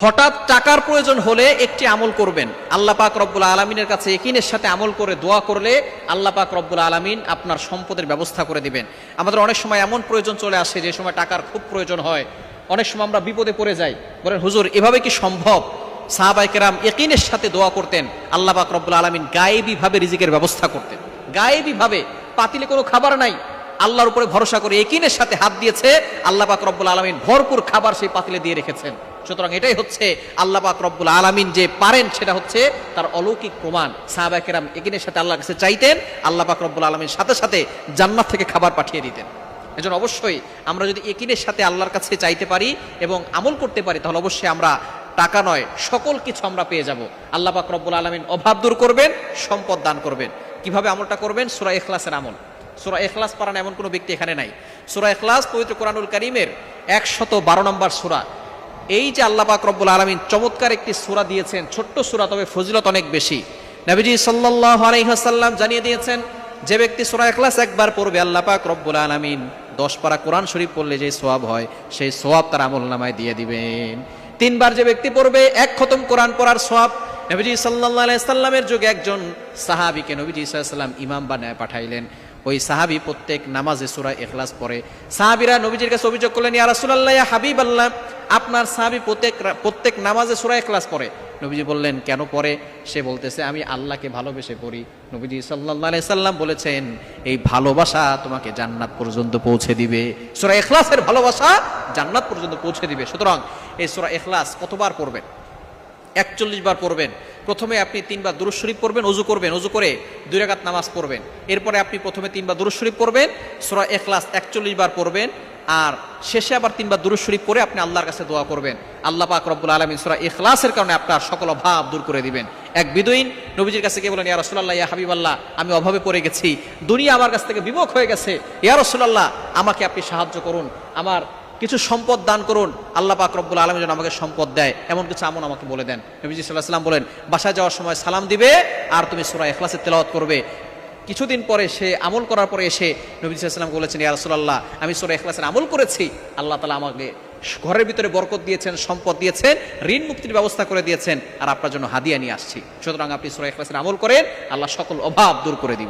হঠাৎ টাকার প্রয়োজন হলে একটি আমল করবেন, আল্লাহ পাক রব্বুল আলামিনের কাছে ইয়াকিনের সাথে আমল করে দোয়া করলে আল্লাহ পাক রব্বুল আলামিন আপনার সম্পদের ব্যবস্থা করে দিবেন। আমাদের অনেক সময় এমন প্রয়োজন চলে আসে যে সময় টাকার খুব প্রয়োজন হয়, অনেক সময় আমরা বিপদে পড়ে যাই, বলেন হুজুর এভাবে কি সম্ভব? সাহাবায়ে কেরাম ইয়াকিনের সাথে দোয়া করতেন, আল্লাহ পাক রব্বুল আলামিন গায়েবী ভাবে রিজিকের ব্যবস্থা করতেন। গায়েবী ভাবে, পাতিলে কোনো খাবার নাই, আল্লাহর উপরে ভরসা করে ইয়াকিনের সাথে হাত দিয়েছে, আল্লাহ পাক রব্বুল আলামিন ভরপুর খাবার সেই পাতিলে দিয়ে রেখেছেন। সুতরাং এটাই হচ্ছে আল্লাহ পাক রব্বুল আলামিন যে পারেন, সেটা হচ্ছে তার অলৌকিক প্রমাণ। সাহাবায়ে কেরাম ইয়াকিনের সাথে আল্লাহর কাছে চাইতেন, আল্লাহ পাক রব্বুল আলামিন সাথে সাথে জান্নাত থেকে খাবার পাঠিয়ে দিতেন। এজন্য অবশ্যই আমরা যদি ইয়াকিনের সাথে আল্লাহর কাছে চাইতে পারি এবং আমল করতে পারি, তাহলে অবশ্যই আমরা টাকা নয় সকল কিছু আমরা পেয়ে যাব। আল্লাহ পাক রব্বুল আলামিন অভাব দূর করবেন, সম্পদ দান করবেন। কিভাবে আমলটা করবেন? সূরা ইখলাসের আমল। সূরা ইখলাস পারেন এমন কোনো ব্যক্তি এখানে নাই। সূরা ইখলাস পবিত্র কোরআনুল কারীমের 112 নম্বর সূরা। এই যে আল্লাহ পাক রব্বুল আলামিন চমৎকার একটি সূরা দিয়েছেন, ছোট্ট সূরা, তবে ফজিলত অনেক বেশি। নবীজি সাল্লাল্লাহু আলাইহি ওয়াসাল্লাম জানিয়ে দিয়েছেন, যে ব্যক্তি সূরা ইখলাস একবার পড়বে, আল্লাহ পাক রব্বুল আলামিন 10 পারা কোরআন শরীফ পড়লে যে সওয়াব হয়, সেই সওয়াব তার আমলনামায় দিয়ে দিবেন। 3 বার যে ব্যক্তি পড়বে, 1 খতম কোরআন পড়ার সওয়াব। নবীজি সাল্লাল্লাহু আলাইহি সাল্লামের যুগে একজন সাহাবীকে নবীজি সাল্লাল্লাহু আলাইহি সাল্লাম ইমাম বানায় পাঠাইলেন। ওই সাহাবী প্রত্যেক নামাজে সূরা ইখলাস পড়ে। সাহাবীরা নবীজির কাছে অভিযোগ করলেন, ইয়া রাসূলুল্লাহ, ইয়া হাবিবাল্লাহ, আপনার সাহাবী প্রত্যেক নামাজে সূরা ইখলাস পড়ে। নবীজি বললেন, কেন পড়ে? সে বলতেছে, আমি আল্লাহকে ভালোবেসে পড়ি। নবীজি সাল্লাল্লাহু আলাইহি সাল্লাম বলেছেন, এই ভালোবাসা তোমাকে জান্নাত পর্যন্ত পৌঁছে দিবে। সূরা ইখলাসের ভালোবাসা জান্নাত পর্যন্ত পৌঁছে দিবে। সুতরাং এই সূরা ইখলাস কতবার পড়বেন? 41 বার পড়বেন। প্রথমে আপনি 3 বার দুরূদ শরীফ পড়বেন, ওযু করবেন, ওযু করে 2 রাকাত নামাজ পড়বেন। এরপরে আপনি প্রথমে 3 বার দুরূদ শরীফ পড়বেন, সূরা ইখলাস 41 বার পড়বেন, আর শেষে আবার 3 বার দুরূদ শরীফ পড়ে আপনি আল্লাহর কাছে দোয়া করবেন। আল্লাহ পাক রব্বুল আলামিন সূরা ইখলাসের কারণে আপনার সকল অভাব দূর করে দিবেন। এক বিদুইন নবীজির কাছে গিয়ে বলেন, ইয়া রাসূলুল্লাহ, ইয়া হাবিবাল্লাহ, আমি অভাবে পড়ে গেছি, দুনিয়া আমার কাছ থেকে বিমুখ হয়ে গেছে, ইয়া রাসূলুল্লাহ আমাকে আপনি সাহায্য করুন, আমার কিছু সম্পদ দান করুন, আল্লাহ পাক রব্বুল আলামিন যেন আমাকে সম্পদ দেয়, এমন কিছু আমল আমাকে বলে দেন। নবীজি সাল্লাল্লাহু আলাইহি সাল্লাম বলেন, বাসায় যাওয়ার সময় সালাম দিবে আর তুমি সূরা ইখলাসের তেলাওয়াত করবে। কিছুদিন পরে সে আমল করার পরে এসে নবীজি সাল্লাল্লাহু আলাইহি সাল্লাম বলেছেন, ইয়া রাসূলুল্লাহ, আমি সূরা ইখলাসের আমল করেছি, আল্লাহ তাআলা আমাকে ঘরের ভিতরে বরকত দিয়েছেন, সম্পদ দিয়েছেন, ঋণ মুক্তির ব্যবস্থা করে দিয়েছেন, আর আপনার জন্য হাদিয়া নিয়ে আসছি। সুতরাং আপনি সূরা ইখলাসের আমল করেন, আল্লাহ সকল অভাব দূর করে দিবেন।